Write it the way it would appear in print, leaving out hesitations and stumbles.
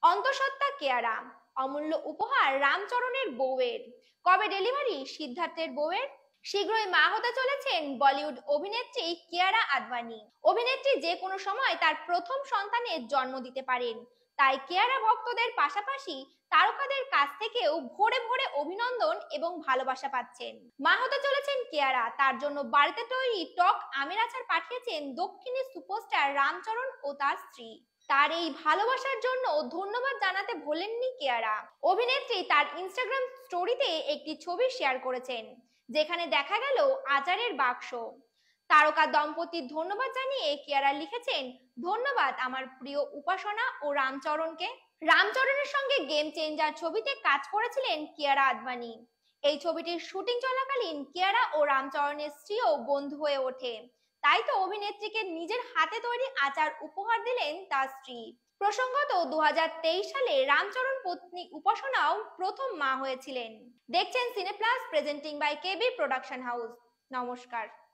অন্তঃসত্ত্বা কেয়ারা, অমূল্য উপহার রামচরণের বউয়ের। কবে ডেলিভারি সিদ্ধার্থের বউয়ের? শীঘ্রই মা হতে চলেছেন বলিউড অভিনেত্রী কিয়ারা আদভানি। অভিনেত্রী যে কোনো সময় তার প্রথম সন্তানের জন্ম দিতে পারেন, তাই কিয়ারা ভক্তদের পাশাপাশি তারকাদের কাছ থেকেও ভোরে ভোরে অভিনন্দন এবং ভালোবাসা পাচ্ছেন। মা হতে চলেছেন কিয়ারা, তার জন্য বাড়িতে তৈরি টক আমের আচার পাঠিয়েছেন দক্ষিণী সুপারস্টার রামচরণ ও তার স্ত্রী। তার এই ভালোবাসার জন্য ধন্যবাদ জানাতে ভোলেননি কিয়ারা। অভিনেত্রী তার ইনস্টাগ্রাম স্টোরিতে একটি ছবি শেয়ার করেছেন, যেখানে দেখা গেল আচারের বাক্স। তারকা দম্পতির ধন্যবাদ জানিয়ে কিয়ারা লিখেছেন, ধন্যবাদ আমার প্রিয় উপাসনা ও রামচরণকে। রামচরণের সঙ্গে গেম চেঞ্জার ছবিতে কাজ করেছিলেন কিয়ারা আদভানি। এই ছবিটির শুটিং চলাকালীন কিয়ারা ও রামচরণের স্ত্রীও বন্ধু হয়ে ওঠে। তাই তো অভিনেত্রীকে নিজের হাতে তৈরি আচার উপহার দিলেন তার স্ত্রী। প্রসঙ্গত 2023 সালে রামচরণ পত্নী উপাসনাও প্রথম মা হয়েছিলেন। দেখছেন Cineplus presenting by KB production house. নমস্কার।